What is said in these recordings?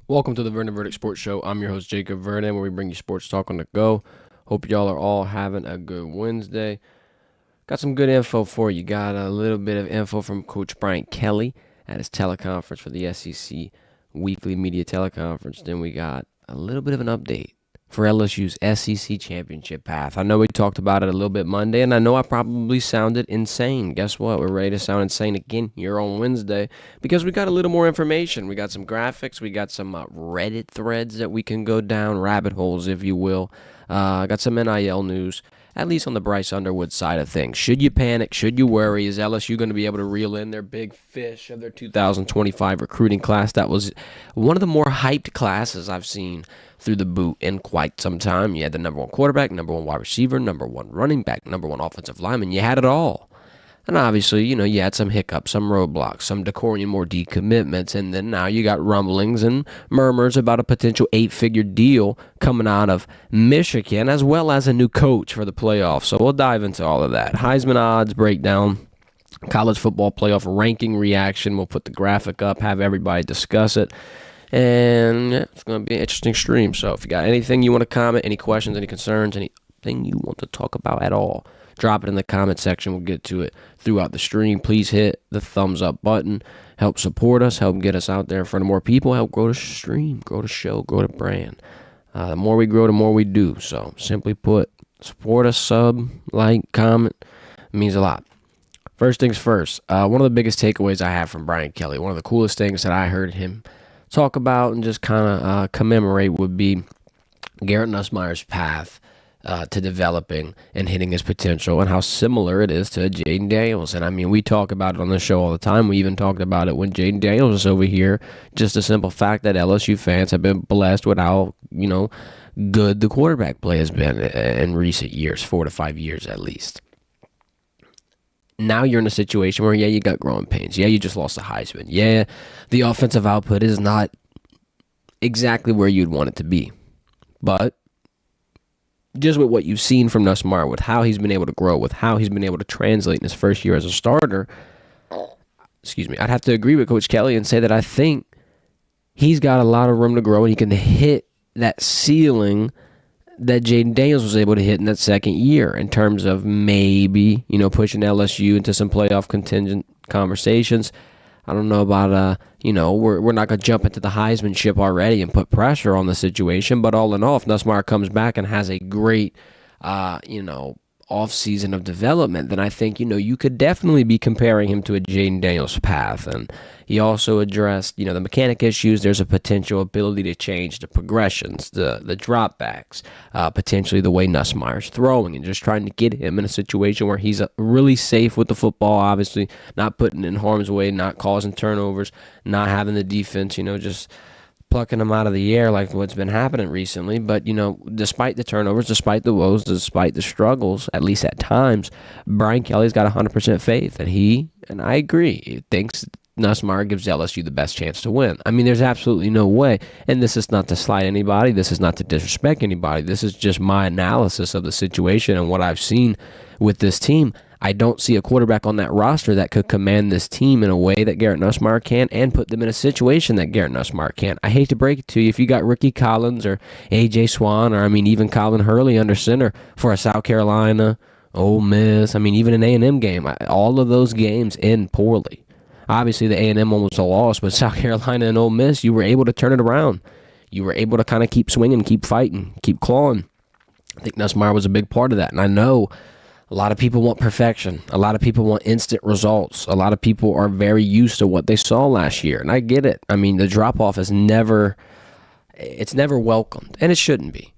Welcome to the Vernon Verdict Sports Show. I'm your host, Jacob Vernon, where we bring you sports talk on the go. Hope y'all are all having a good Wednesday. Got some good info for you. Got a little bit of info from Coach Brian Kelly at his teleconference for the SEC Weekly Media Teleconference. Then we got a little bit of an update for LSU's SEC championship path. I know we talked about it a little bit Monday, and I know I probably sounded insane. Guess what? We're ready to sound insane again here on Wednesday because we got a little more information. We got some graphics. We got some Reddit threads that we can go down, rabbit holes, if you will. Got some NIL news, at least on the Bryce Underwood side of things. Should you panic? Should you worry? Is LSU going to be able to reel in their big fish of their 2025 recruiting class? That was one of the more hyped classes I've seen through the boot in quite some time. You had the number one quarterback, number one wide receiver, number one running back, number one offensive lineman. You had it all. And obviously, you had some hiccups, some roadblocks, some Decorian more decommitments, and then now you got rumblings and murmurs about a potential 8-figure deal coming out of Michigan, as well as a new coach for the playoffs. So we'll dive into all of that. Heisman odds breakdown, college football playoff ranking reaction. We'll put the graphic up, have everybody discuss it. And yeah, it's going to be an interesting stream. So if you got anything you want to comment, any questions, any concerns, anything you want to talk about at all, drop it in the comment section. We'll get to it throughout the stream. Please hit the thumbs up button. Help support us. Help get us out there in front of more people. Help grow the stream, grow the show, grow the brand. The more we grow, the more we do. So simply put, support us, sub, like, comment. It means a lot. First things first, one of the biggest takeaways I have from Brian Kelly, one of the coolest things that I heard him talk about and just kind of commemorate would be Garrett Nussmeier's path to developing and hitting his potential and how similar it is to Jaden Daniels. And I mean, we talk about it on the show all the time. We even talked about it when Jaden Daniels was over here. Just a simple fact that LSU fans have been blessed with how, good the quarterback play has been in recent years, 4 to 5 years at least. Now you're in a situation where, you got growing pains. Yeah, you just lost the Heisman. Yeah, the offensive output is not exactly where you'd want it to be. But just with what you've seen from Nussmeier, with how he's been able to grow, with how he's been able to translate in his first year as a starter, I'd have to agree with Coach Kelly and say that I think he's got a lot of room to grow and he can hit that ceiling that Jaden Daniels was able to hit in that second year in terms of maybe, pushing LSU into some playoff contingent conversations. I don't know about, we're not going to jump into the Heisman ship already and put pressure on the situation, but all in all, if Nussmeier comes back and has a great, off-season of development, then I think, you could definitely be comparing him to a Jaden Daniels path. And he also addressed, the mechanic issues. There's a potential ability to change the progressions, the dropbacks, potentially the way Nussmeier's throwing, and just trying to get him in a situation where he's really safe with the football, obviously, not putting it in harm's way, not causing turnovers, not having the defense, just plucking them out of the air like what's been happening recently. But, despite the turnovers, despite the woes, despite the struggles, at least at times, Brian Kelly's got 100% faith. And I agree, thinks Nussmeier gives LSU the best chance to win. I mean, there's absolutely no way. And this is not to slight anybody. This is not to disrespect anybody. This is just my analysis of the situation and what I've seen with this team. I don't see a quarterback on that roster that could command this team in a way that Garrett Nussmeier can and put them in a situation that Garrett Nussmeier can. I hate to break it to you. If you got Ricky Collins or A.J. Swan or, even Colin Hurley under center for a South Carolina, Ole Miss, even an A&M game, all of those games end poorly. Obviously, the A&M one was a loss, but South Carolina and Ole Miss, you were able to turn it around. You were able to kind of keep swinging, keep fighting, keep clawing. I think Nussmeier was a big part of that, and I know a lot of people want perfection. A lot of people want instant results. A lot of people are very used to what they saw last year, and I get it. The drop-off is never welcomed, and it shouldn't be,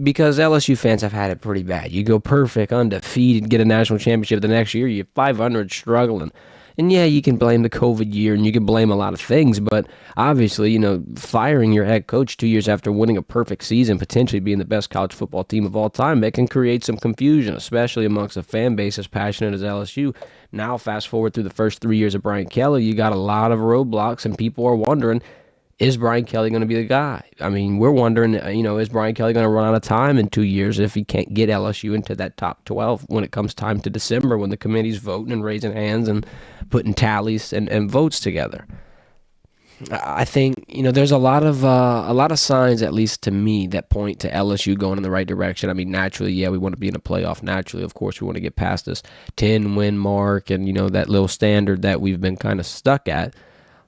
because LSU fans have had it pretty bad. You go perfect, undefeated, get a national championship the next year, you're 500 struggling. And yeah, you can blame the COVID year and you can blame a lot of things, but obviously, firing your head coach 2 years after winning a perfect season, potentially being the best college football team of all time, it can create some confusion, especially amongst a fan base as passionate as LSU. Now, fast forward through the first 3 years of Brian Kelly, you got a lot of roadblocks and people are wondering, is Brian Kelly going to be the guy? We're wondering, is Brian Kelly going to run out of time in 2 years if he can't get LSU into that top 12 when it comes time to December, when the committee's voting and raising hands and putting tallies and votes together? I think there's a lot of signs, at least to me, that point to LSU going in the right direction. I mean, naturally, yeah, we want to be in a playoff. Naturally, of course, we want to get past this 10-win mark and that little standard that we've been kind of stuck at.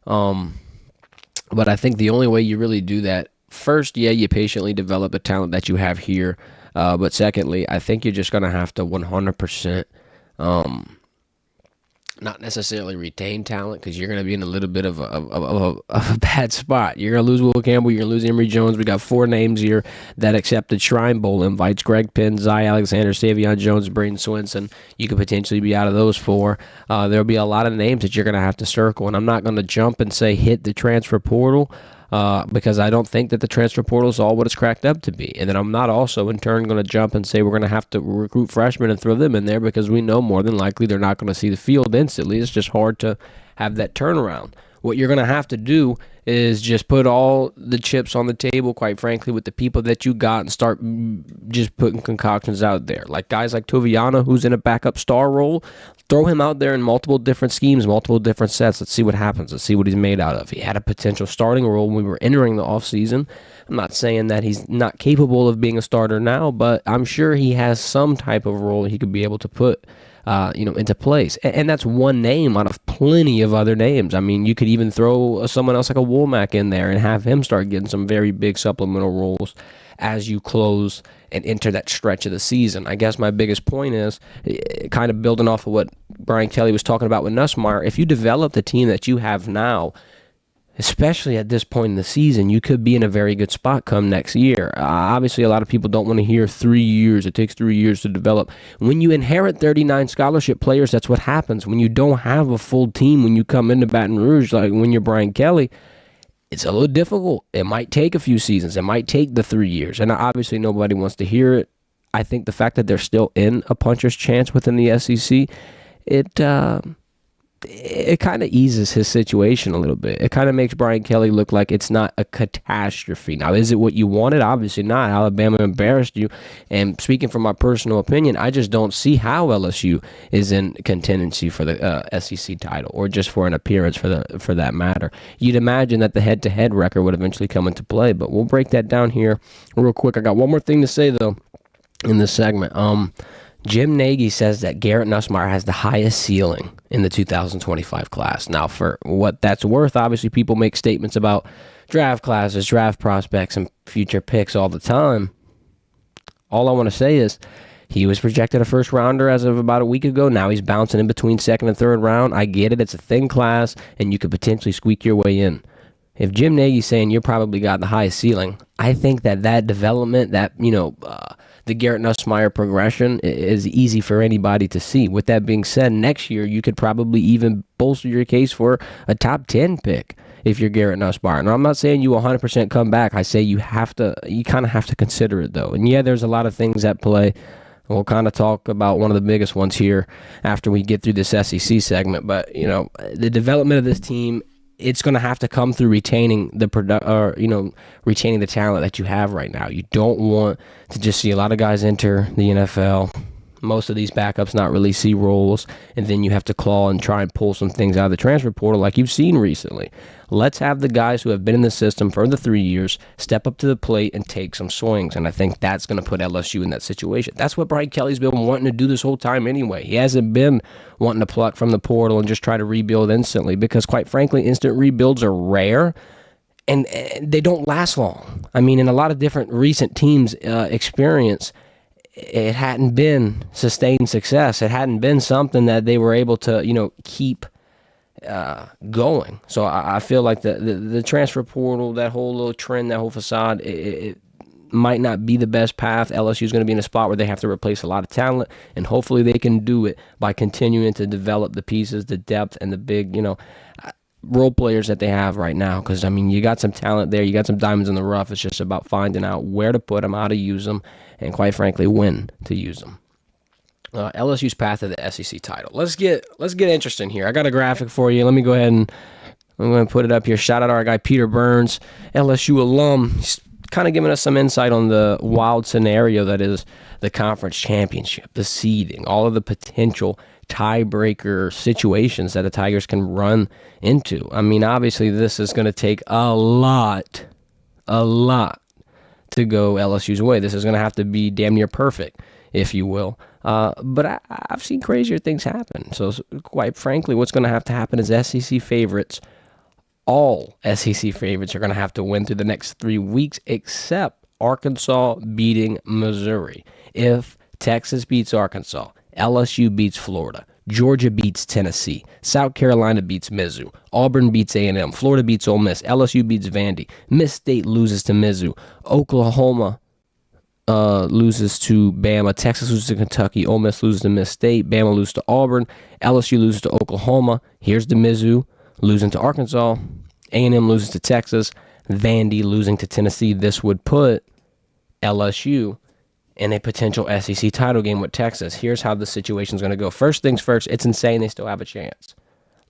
But I think the only way you really do that, first, yeah, you patiently develop the talent that you have here. But secondly, I think you're just gonna have to 100%. Not necessarily retain talent, because you're going to be in a little bit of a bad spot. You're going to lose Will Campbell. You're going to lose Emory Jones. We got 4 names here that accepted Shrine Bowl invites: Greg Penn, Zy Alexander, Savion Jones, Braden Swinson. You could potentially be out of those 4. There'll be a lot of names that you're going to have to circle, and I'm not going to jump and say hit the transfer portal, because I don't think that the transfer portal is all what it's cracked up to be. And then I'm not also, in turn, going to jump and say we're going to have to recruit freshmen and throw them in there, because we know more than likely they're not going to see the field instantly. It's just hard to have that turnaround. What you're going to have to do is just put all the chips on the table, quite frankly, with the people that you got, and start just putting concoctions out there. Like guys like Toviano, who's in a backup star role, throw him out there in multiple different schemes, multiple different sets. Let's see what happens. Let's see what he's made out of. He had a potential starting role when we were entering the offseason. I'm not saying that he's not capable of being a starter now, but I'm sure he has some type of role he could be able to put into place. And that's one name out of plenty of other names. I mean, you could even throw someone else like a Womack in there and have him start getting some very big supplemental roles as you close and enter that stretch of the season. I guess my biggest point is, kind of building off of what Brian Kelly was talking about with Nussmeier, if you develop the team that you have now, especially at this point in the season, you could be in a very good spot come next year. Obviously, a lot of people don't want to hear 3 years. It takes 3 years to develop. When you inherit 39 scholarship players, that's what happens. When you don't have a full team, when you come into Baton Rouge, like when you're Brian Kelly, it's a little difficult. It might take a few seasons. It might take the 3 years. And obviously, nobody wants to hear it. I think the fact that they're still in a puncher's chance within the SEC, it kind of eases his situation a little bit. It kind of makes Brian Kelly look like it's not a catastrophe. Now, is it what you wanted? Obviously not. Alabama embarrassed you. And speaking from my personal opinion, I just don't see how LSU is in contendency for the SEC title, or just for an appearance for that matter. You'd imagine that the head-to-head record would eventually come into play, but we'll break that down here real quick. I got one more thing to say, though, in this segment. Jim Nagy says that Garrett Nussmeier has the highest ceiling in the 2025 class. Now, for what that's worth, obviously people make statements about draft classes, draft prospects, and future picks all the time. All I want to say is he was projected a first rounder as of about a week ago. Now he's bouncing in between second and third round. I get it. It's a thin class, and you could potentially squeak your way in. If Jim Nagy's saying you're probably got the highest ceiling, I think that development, the Garrett Nussmeier progression is easy for anybody to see. With that being said, next year you could probably even bolster your case for a top 10 pick if you're Garrett Nussmeier. Now, I'm not saying you 100% come back. I say you kind of have to consider it, though. And yeah, there's a lot of things at play. We'll kind of talk about one of the biggest ones here after we get through this SEC segment. But, the development of this team, it's going to have to come through retaining the retaining the talent that you have right now. You don't want to just see a lot of guys enter the NFL, most of these backups not really see roles, and then you have to claw and try and pull some things out of the transfer portal like you've seen recently. Let's have the guys who have been in the system for the 3 years step up to the plate and take some swings, and I think that's going to put LSU in that situation. That's what Brian Kelly's been wanting to do this whole time anyway. He hasn't been wanting to pluck from the portal and just try to rebuild instantly, because quite frankly, instant rebuilds are rare, and they don't last long. I mean, in a lot of different recent teams' experience, it hadn't been sustained success. It hadn't been something that they were able to, keep going. So I feel like the transfer portal, that whole little trend, that whole facade, it might not be the best path. LSU is going to be in a spot where they have to replace a lot of talent, and hopefully they can do it by continuing to develop the pieces, the depth, and the big, role players that they have right now. Because, you got some talent there. You got some diamonds in the rough. It's just about finding out where to put them, how to use them, and quite frankly, when to use them. LSU's path to the SEC title. Let's get interesting here. I got a graphic for you. Let me go ahead and I'm going to put it up here. Shout out to our guy Peter Burns, LSU alum. He's kind of giving us some insight on the wild scenario that is the conference championship, the seeding, all of the potential tiebreaker situations that the Tigers can run into. I mean, obviously, this is going to take a lot to go LSU's way. This is going to have to be damn near perfect, if you will. But I've seen crazier things happen. So, quite frankly, what's going to have to happen is SEC favorites, all SEC favorites, are going to have to win through the next 3 weeks, except Arkansas beating Missouri. If Texas beats Arkansas, LSU beats Florida, Georgia beats Tennessee, South Carolina beats Mizzou, Auburn beats A&M, Florida beats Ole Miss, LSU beats Vandy, Miss State loses to Mizzou, Oklahoma loses to Bama, Texas loses to Kentucky, Ole Miss loses to Miss State, Bama loses to Auburn, LSU loses to Oklahoma, here's the Mizzou losing to Arkansas, A&M loses to Texas, Vandy losing to Tennessee. This would put LSU in a potential SEC title game with Texas. Here's how the situation's going to go. First things first, it's insane they still have a chance.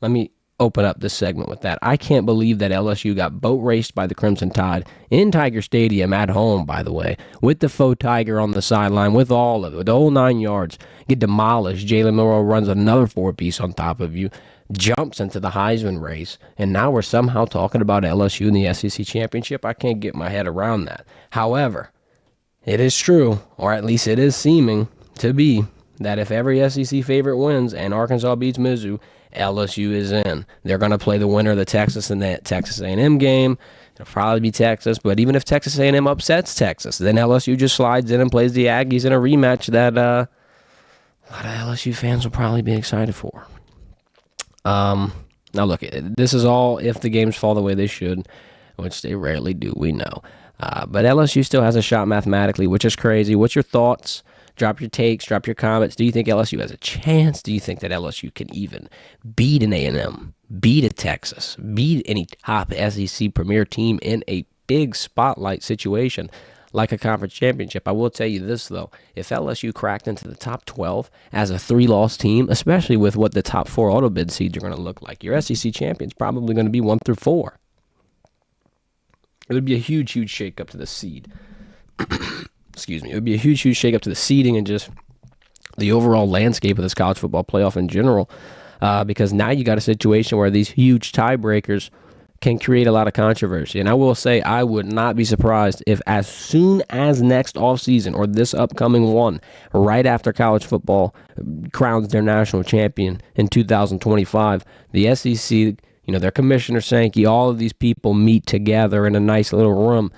Let me open up this segment with that. I can't believe that LSU got boat raced by the Crimson Tide in Tiger Stadium at home, by the way, with the faux Tiger on the sideline, with all of it, the whole 9 yards, get demolished. Jalen Milroe runs another 4-piece on top of you, jumps into the Heisman race, and now we're somehow talking about LSU in the SEC championship. I can't get my head around that. However, it is true, or at least it is seeming to be, that if every SEC favorite wins and Arkansas beats Mizzou, LSU is in. They're going to play the winner of the Texas and the Texas A&M game. It'll probably be Texas, but even if Texas A&M upsets Texas, then LSU just slides in and plays the Aggies in a rematch that a lot of LSU fans will probably be excited for. Now, look, this is all if the games fall the way they should, which they rarely do, we know. But LSU still has a shot mathematically, which is crazy. What's your thoughts? Drop your takes, drop your comments. Do you think LSU has a chance? Do you think that LSU can even beat an A&M, beat a Texas, beat any top SEC premier team in a big spotlight situation like a conference championship? I will tell you this, though. If LSU cracked into the top 12 as a 3-loss team, especially with what the top 4 auto bid seeds are going to look like, your SEC champion's probably going to be 1 through 4. It would be a huge, huge shakeup to the seed. Excuse me. It would be a huge, huge shakeup to the seeding and just the overall landscape of this college football playoff in general, because now you got a situation where these huge tiebreakers can create a lot of controversy. And I will say I would not be surprised if as soon as next offseason or this upcoming one, right after college football crowns their national champion in 2025, the SEC, their commissioner Sankey, all of these people meet together in a nice little room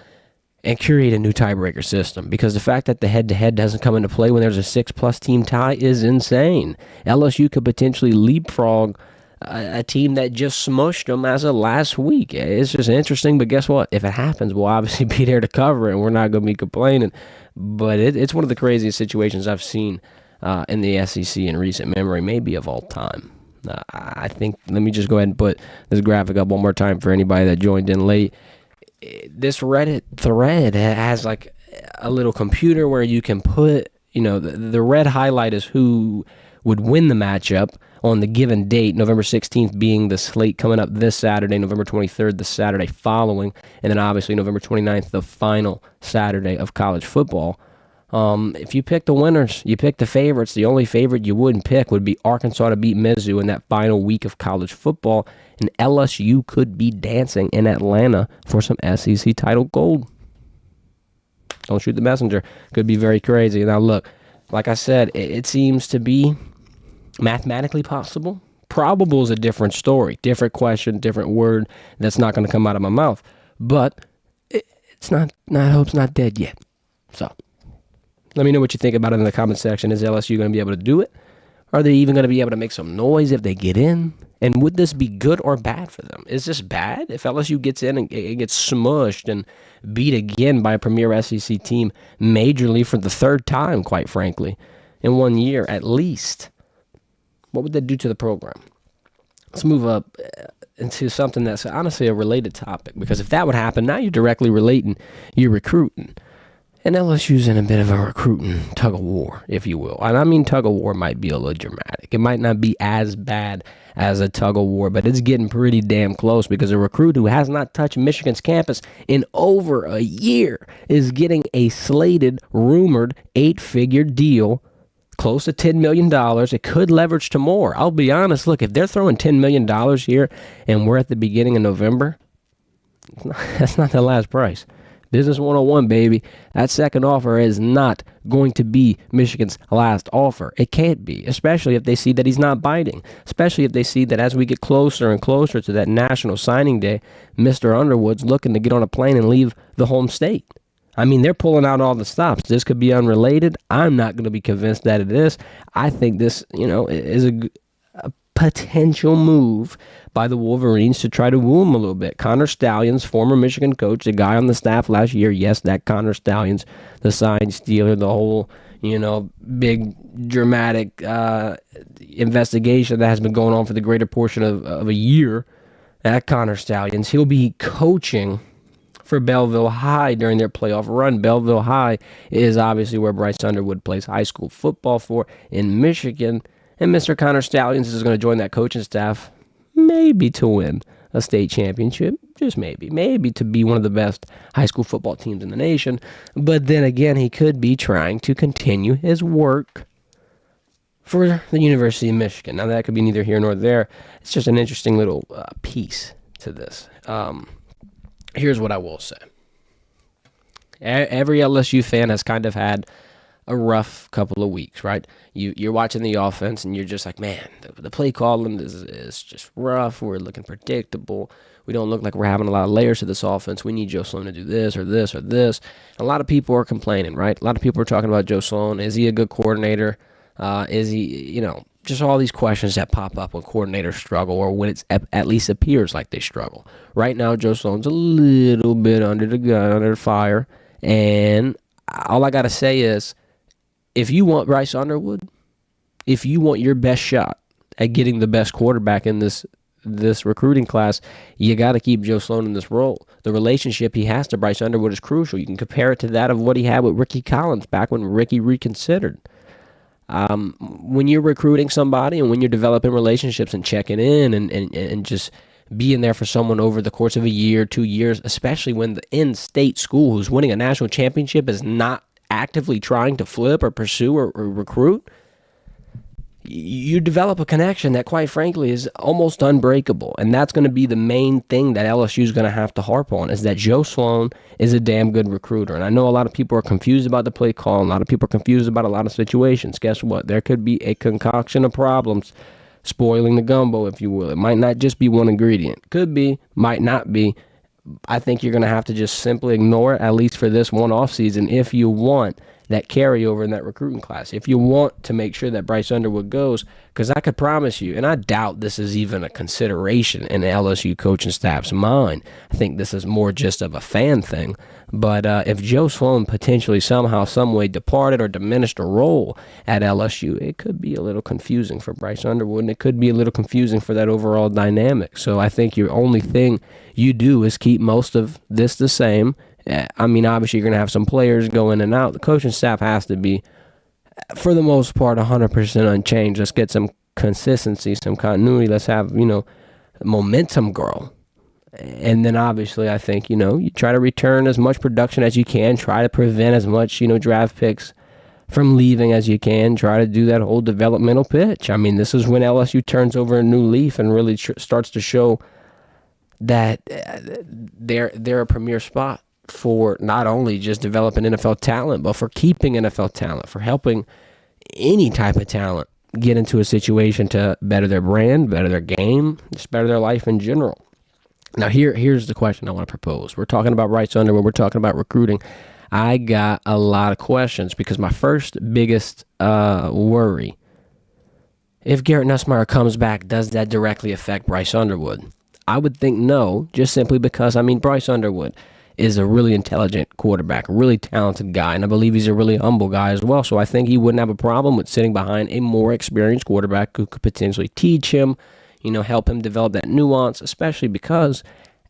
and create a new tiebreaker system, because the fact that the head-to-head doesn't come into play when there's a 6+ team tie is insane. LSU could potentially leapfrog a team that just smushed them as of last week. It's just interesting, but guess what? If it happens, we'll obviously be there to cover it, and we're not going to be complaining. But it's one of the craziest situations I've seen in the SEC in recent memory, maybe of all time. I think, let me just go ahead and put this graphic up one more time for anybody that joined in late. This Reddit thread has like a little computer where you can put, the red highlight is who would win the matchup on the given date, November 16th being the slate coming up this Saturday, November 23rd, the Saturday following, and then obviously November 29th, the final Saturday of college football. If you pick the winners, you pick the favorites, the only favorite you wouldn't pick would be Arkansas to beat Mizzou in that final week of college football, and LSU could be dancing in Atlanta for some SEC title gold. Don't shoot the messenger. Could be very crazy. Now, look, like I said, it seems to be mathematically possible. Probable is a different story, different question, different word that's not going to come out of my mouth. But it's not hope's not dead yet. So let me know what you think about it in the comment section. Is LSU going to be able to do it? Are they even going to be able to make some noise if they get in? And would this be good or bad for them? Is this bad if LSU gets in and gets smushed and beat again by a premier SEC team majorly for the third time, quite frankly, in 1 year at least? What would that do to the program? Let's move up into something that's honestly a related topic, because if that would happen, now you're directly relating your recruiting. And LSU's in a bit of a recruiting tug-of-war, if you will. And I mean tug-of-war might be a little dramatic. It might not be as bad as a tug-of-war, but it's getting pretty damn close, because a recruit who has not touched Michigan's campus in over a year is getting a slated, rumored 8-figure deal close to $10 million. It could leverage to more. I'll be honest. Look, if they're throwing $10 million here and we're at the beginning of November, that's not the last price. Business 101, baby. That second offer is not going to be Michigan's last offer. It can't be, especially if they see that he's not biting, especially if they see that as we get closer and closer to that national signing day, Mr. Underwood's looking to get on a plane and leave the home state. I mean, they're pulling out all the stops. This could be unrelated. I'm not going to be convinced that it is. I think this, is a potential move by the Wolverines to try to woo him a little bit. Connor Stalions, former Michigan coach, the guy on the staff last year. Yes, that Connor Stalions, the sign stealer, the whole, big dramatic investigation that has been going on for the greater portion of a year. That Connor Stalions, he'll be coaching for Belleville High during their playoff run. Belleville High is obviously where Bryce Underwood plays high school football for in Michigan. And Mr. Connor Stalions is going to join that coaching staff, maybe to win a state championship, just maybe to be one of the best high school football teams in the nation. But then again, he could be trying to continue his work for the University of Michigan. Now, that could be neither here nor there. It's just an interesting little piece to this. Here's what I will say. Every LSU fan has kind of had a rough couple of weeks, right? You're watching the offense, and you're just like, man, the play calling is just rough. We're looking predictable. We don't look like we're having a lot of layers to this offense. We need Joe Sloan to do this or this or this. A lot of people are complaining, right? A lot of people are talking about Joe Sloan. Is he a good coordinator? Is he, just all these questions that pop up when coordinators struggle or when it at least appears like they struggle. Right now, Joe Sloan's a little bit under the gun, under the fire. And all I got to say is, if you want Bryce Underwood, if you want your best shot at getting the best quarterback in this recruiting class, you got to keep Joe Sloan in this role. The relationship he has to Bryce Underwood is crucial. You can compare it to that of what he had with Ricky Collins back when Ricky reconsidered. When you're recruiting somebody and when you're developing relationships and checking in and just being there for someone over the course of a year, 2 years, especially when the in-state school who's winning a national championship is not actively trying to flip or pursue or recruit, you develop a connection that, quite frankly, is almost unbreakable. And that's going to be the main thing that LSU is going to have to harp on, is that Joe Sloan is a damn good recruiter. And I know a lot of people are confused about the play call. And a lot of people are confused about a lot of situations. Guess what? There could be a concoction of problems spoiling the gumbo, if you will. It might not just be one ingredient. Could be, might not be. I think you're going to have to just simply ignore it, at least for this one offseason, if you want that carryover in that recruiting class. If you want to make sure that Bryce Underwood goes, because I could promise you, and I doubt this is even a consideration in the LSU coaching staff's mind. I think this is more just of a fan thing. But if Joe Sloan potentially somehow, some way departed or diminished a role at LSU, it could be a little confusing for Bryce Underwood, and it could be a little confusing for that overall dynamic. So I think your only thing you do is keep most of this the same. I mean, obviously, you're going to have some players go in and out. The coaching staff has to be, for the most part, 100% unchanged. Let's get some consistency, some continuity. Let's have, momentum grow. And then, obviously, I think, you try to return as much production as you can. Try to prevent as much, draft picks from leaving as you can. Try to do that whole developmental pitch. I mean, this is when LSU turns over a new leaf and really starts to show that they're a premier spot for not only just developing NFL talent, but for keeping NFL talent, for helping any type of talent get into a situation to better their brand, better their game, just better their life in general. Now, here's the question I want to propose. We're talking about Bryce Underwood. We're talking about recruiting. I got a lot of questions because my first biggest worry, if Garrett Nussmeier comes back, does that directly affect Bryce Underwood? I would think no, just simply because, Bryce Underwood is a really intelligent quarterback, a really talented guy, and I believe he's a really humble guy as well. So I think he wouldn't have a problem with sitting behind a more experienced quarterback who could potentially teach him, help him develop that nuance, especially because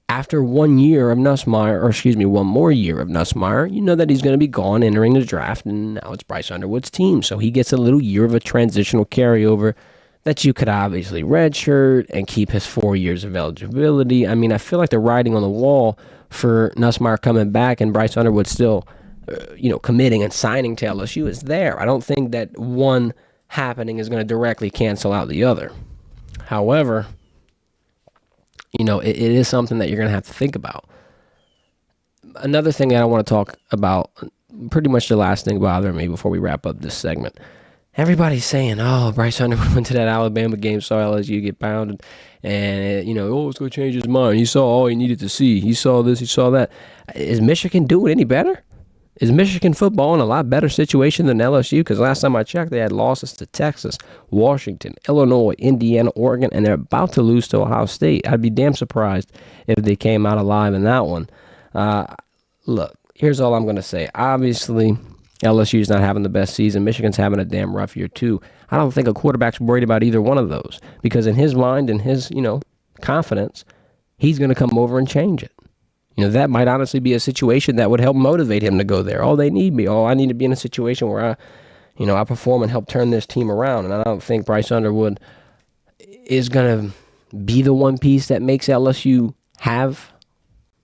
after 1 year of Nussmeier, one more year of Nussmeier, you know that he's going to be gone entering the draft, and now it's Bryce Underwood's team. So he gets a little year of a transitional carryover that you could obviously redshirt and keep his 4 years of eligibility. I feel like the writing on the wall for Nussmeier coming back and Bryce Underwood still committing and signing to LSU is there. I don't think that one happening is going to directly cancel out the other. However, it is something that you're going to have to think about. Another thing that I want to talk about, pretty much the last thing bothering me before we wrap up this segment. Everybody's saying, Bryce Underwood went to that Alabama game, saw LSU get pounded, and, it's going to change his mind. He saw all he needed to see. He saw this, he saw that. Is Michigan doing any better? Is Michigan football in a lot better situation than LSU? Because last time I checked, they had losses to Texas, Washington, Illinois, Indiana, Oregon, and they're about to lose to Ohio State. I'd be damn surprised if they came out alive in that one. Look, here's all I'm going to say. Obviously, LSU's not having the best season. Michigan's having a damn rough year, too. I don't think a quarterback's worried about either one of those because in his mind and his, confidence, he's going to come over and change it. That might honestly be a situation that would help motivate him to go there. Oh, they need me. Oh, I need to be in a situation where I perform and help turn this team around. And I don't think Bryce Underwood is going to be the one piece that makes LSU have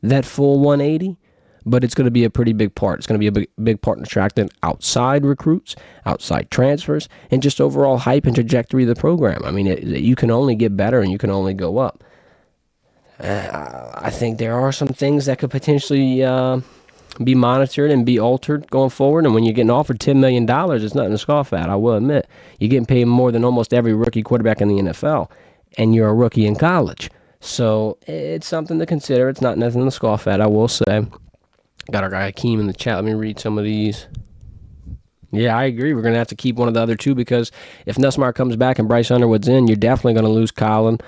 that full 180, but it's going to be a pretty big part. It's going to be a big part in attracting outside recruits, outside transfers, and just overall hype and trajectory of the program. I mean, you can only get better and you can only go up. I think there are some things that could potentially be monitored and be altered going forward. And when you're getting offered $10 million, it's nothing to scoff at, I will admit. You're getting paid more than almost every rookie quarterback in the NFL, and you're a rookie in college. So it's something to consider. It's not nothing to scoff at, I will say. Got our guy Akeem in the chat. Let me read some of these. Yeah, I agree. We're going to have to keep one of the other two because if Nussmeier comes back and Bryce Underwood's in, you're definitely going to lose Colin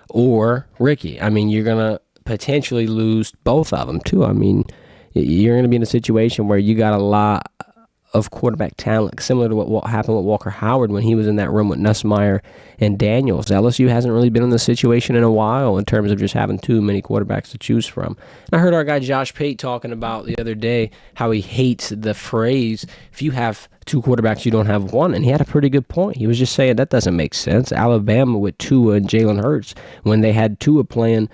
or Ricky. I mean, you're going to potentially lose both of them, too. I mean, you're going to be in a situation where you got a lot of quarterback talent, similar to what happened with Walker Howard when he was in that room with Nussmeier and Daniels. LSU hasn't really been in this situation in a while in terms of just having too many quarterbacks to choose from. And I heard our guy Josh Pate talking about the other day how he hates the phrase, if you have two quarterbacks, you don't have one. And he had a pretty good point. He was just saying that doesn't make sense. Alabama with Tua and Jalen Hurts, when they had Tua playing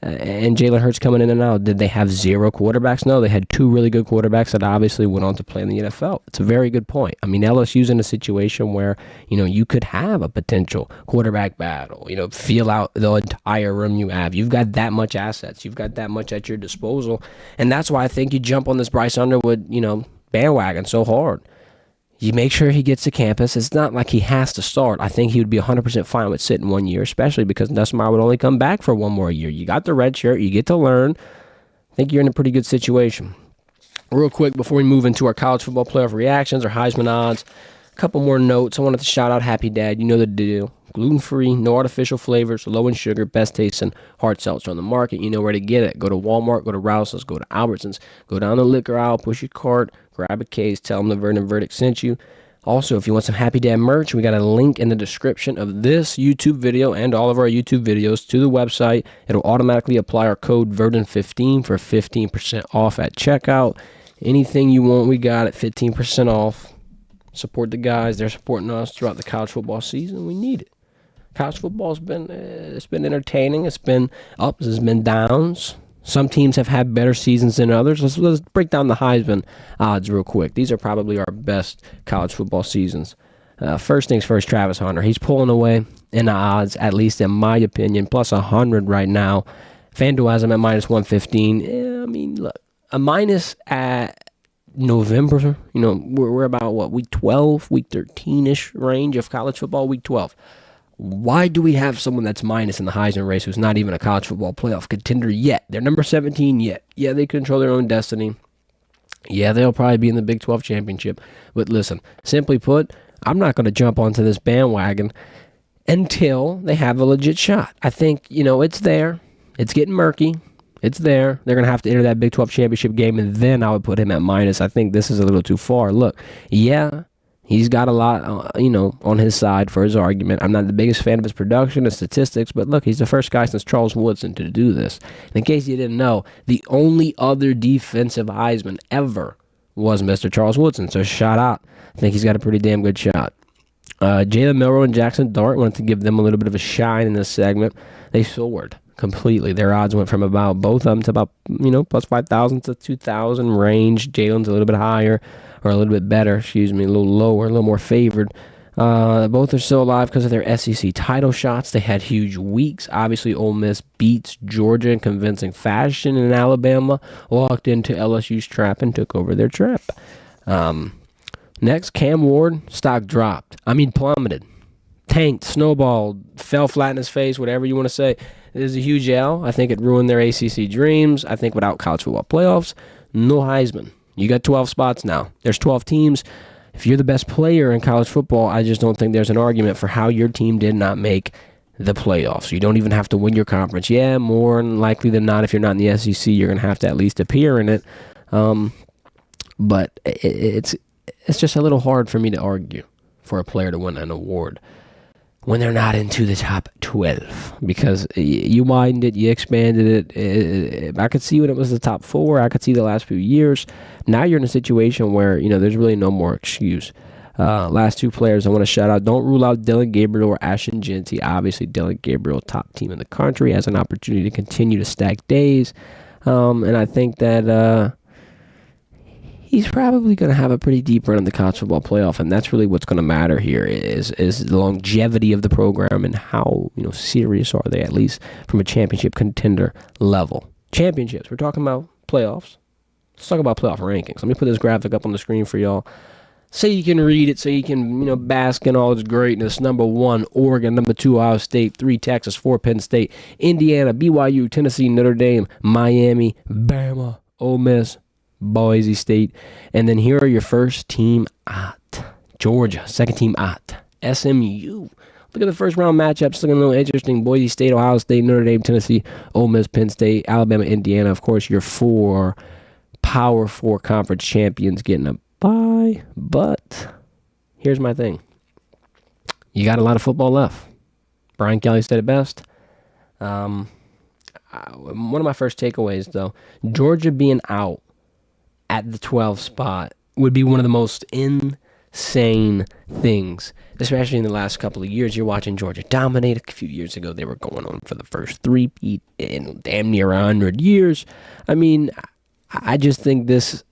and Jalen Hurts coming in and out, did they have zero quarterbacks? No, they had two really good quarterbacks that obviously went on to play in the NFL. It's a very good point. I mean, LSU's in a situation where, you could have a potential quarterback battle, feel out the entire room you have. You've got that much assets. You've got that much at your disposal. And that's why I think you jump on this Bryce Underwood, bandwagon so hard. You make sure he gets to campus. It's not like he has to start. I think he would be 100% fine with sitting 1 year, especially because Nussmeier would only come back for one more year. You got the red shirt. You get to learn. I think you're in a pretty good situation. Real quick, before we move into our college football playoff reactions or Heisman odds, a couple more notes. I wanted to shout out Happy Dad. You know the deal. Gluten-free, no artificial flavors, low in sugar, best tasting hard seltzer on the market. You know where to get it. Go to Walmart, go to Rouse's, go to Albertsons, go down the liquor aisle, push your cart, grab a case, tell them the Vernon Verdict sent you. Also, if you want some Happy Dad merch, we got a link in the description of this YouTube video and all of our YouTube videos to the website. It'll automatically apply our code VERDON15 for 15% off at checkout. Anything you want, we got it, 15% off. Support the guys. They're supporting us throughout the college football season. We need it. College football's been entertaining. It's been ups, it's been downs. Some teams have had better seasons than others. Let's break down the Heisman odds real quick. These are probably our best college football seasons. First things first, Travis Hunter. He's pulling away in the odds, at least in my opinion, plus 100 right now. FanDuel has him at minus 115. I mean, look, a minus at November, we're about, week 12, week 13-ish range of college football, week 12. Why do we have someone that's minus in the Heisman race who's not even a college football playoff contender yet? They're number 17 yet. Yeah, they control their own destiny. Yeah, they'll probably be in the Big 12 championship. But listen, simply put, I'm not going to jump onto this bandwagon until they have a legit shot. I think, it's there. It's getting murky. It's there. They're going to have to enter that Big 12 championship game, and then I would put him at minus. I think this is a little too far. Look, yeah, he's got a lot, on his side for his argument. I'm not the biggest fan of his production and statistics, but look, he's the first guy since Charles Woodson to do this. And in case you didn't know, the only other defensive Heisman ever was Mr. Charles Woodson, so shout out. I think he's got a pretty damn good shot. Jalen Milroe and Jackson Dart, wanted to give them a little bit of a shine in this segment. They soared. completely. Their odds went from about both of them to about, plus 5,000 to 2,000 range. Jalen's a little bit higher, or a little bit better, a little lower, a little more favored. Both are still alive because of their SEC title shots. They had huge weeks. Obviously, Ole Miss beats Georgia in convincing fashion, and Alabama walked into LSU's trap and took over their trip. Next, Cam Ward, stock dropped. Plummeted. Tanked, snowballed, fell flat in his face, whatever you want to say. It is a huge L. I think it ruined their ACC dreams. I think without college football playoffs, no Heisman. You got 12 spots now. There's 12 teams. If you're the best player in college football, I just don't think there's an argument for how your team did not make the playoffs. You don't even have to win your conference. Yeah, more likely than not, if you're not in the SEC, you're going to have to at least appear in it. But it's just a little hard for me to argue for a player to win an award when they're not into the top 12, because you widened it, you expanded it. I could see when it was the top 4. I could see the last few years. Now you're in a situation where, there's really no more excuse. Last 2 players I want to shout out. Don't rule out Dylan Gabriel or Ashton Jeanty. Obviously, Dylan Gabriel, top team in the country, has an opportunity to continue to stack days. And I think that he's probably going to have a pretty deep run in the college football playoff, and that's really what's going to matter here is the longevity of the program and how serious are they, at least from a championship contender level. Championships, we're talking about playoffs. Let's talk about playoff rankings. Let me put this graphic up on the screen for y'all. So you can read it, so you can bask in all its greatness. Number 1, Oregon. Number 2, Ohio State. 3, Texas. 4, Penn State. Indiana, BYU, Tennessee, Notre Dame, Miami, Bama, Ole Miss, Boise State. And then here are your first team at Georgia, second team at SMU. Look at the first round matchups, looking a little interesting. Boise State, Ohio State, Notre Dame, Tennessee, Ole Miss, Penn State, Alabama, Indiana. Of course, your 4 Power 4 conference champions getting a bye. But here's my thing. You got a lot of football left. Brian Kelly said it best. One of my first takeaways, though, Georgia being out at the 12th spot would be one of the most insane things, especially in the last couple of years. You're watching Georgia dominate. A few years ago, they were going on for the first three-peat in damn near 100 years. I just think this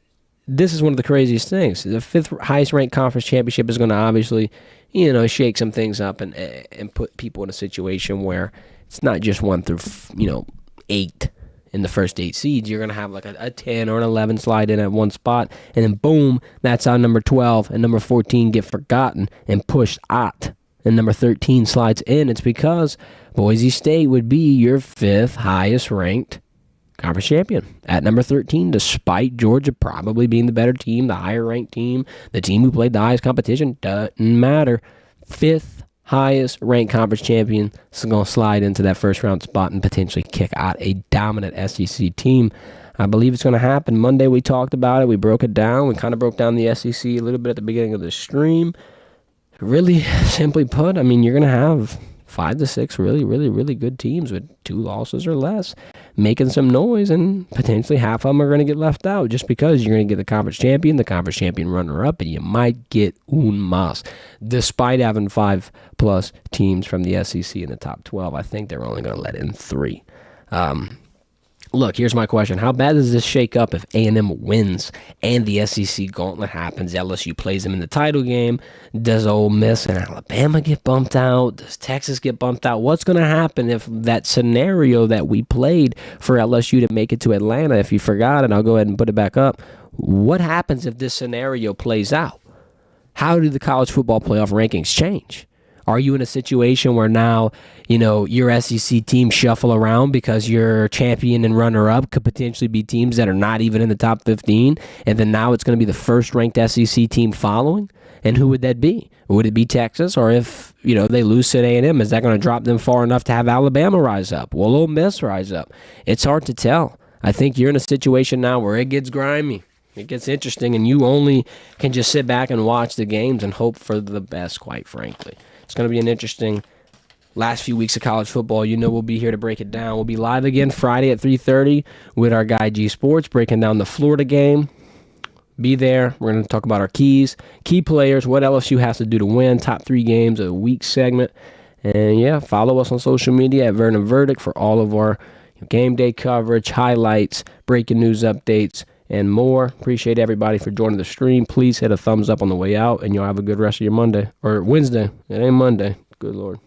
is one of the craziest things. The 5th highest-ranked conference championship is going to obviously, shake some things up and put people in a situation where it's not just 1 through, 8. In the first 8 seeds, you're going to have like a 10 or an 11 slide in at one spot, and then boom, that's how number 12 and number 14 get forgotten and pushed out, and number 13 slides in. It's because Boise State would be your 5th highest ranked conference champion at number 13, despite Georgia probably being the better team, the higher ranked team, the team who played the highest competition. Doesn't matter. 5th highest ranked conference champion is going to slide into that first round spot and potentially kick out a dominant SEC team. I believe it's going to happen. Monday we talked about it. We broke it down. We kind of broke down the SEC a little bit at the beginning of the stream. Really simply put, you're going to have 5 to 6 really, really, really good teams with 2 losses or less making some noise, and potentially half of them are going to get left out just because you're going to get the conference champion runner-up, and you might get un mas. Despite having 5+ teams from the SEC in the top 12, I think they're only going to let in 3. Look, here's my question. How bad does this shake up if A&M wins and the SEC gauntlet happens? LSU plays them in the title game. Does Ole Miss and Alabama get bumped out? Does Texas get bumped out? What's going to happen if that scenario that we played for LSU to make it to Atlanta, if you forgot it, I'll go ahead and put it back up. What happens if this scenario plays out? How do the college football playoff rankings change? Are you in a situation where now, your SEC team shuffle around because your champion and runner-up could potentially be teams that are not even in the top 15, and then now it's going to be the first-ranked SEC team following? And who would that be? Would it be Texas? Or if, they lose at A&M, is that going to drop them far enough to have Alabama rise up? Will Ole Miss rise up? It's hard to tell. I think you're in a situation now where it gets grimy. It gets interesting, and you only can just sit back and watch the games and hope for the best, quite frankly. It's going to be an interesting last few weeks of college football. We'll be here to break it down. We'll be live again Friday at 3:30 with our guy G Sports, breaking down the Florida game. Be there. We're going to talk about our key players, what LSU has to do to win, top 3 games of the week segment. And yeah, follow us on social media at Vernon Verdict for all of our game day coverage, highlights, breaking news updates, and more. Appreciate everybody for joining the stream. Please hit a thumbs up on the way out, and you'll have a good rest of your Monday or Wednesday. It ain't Monday. Good Lord.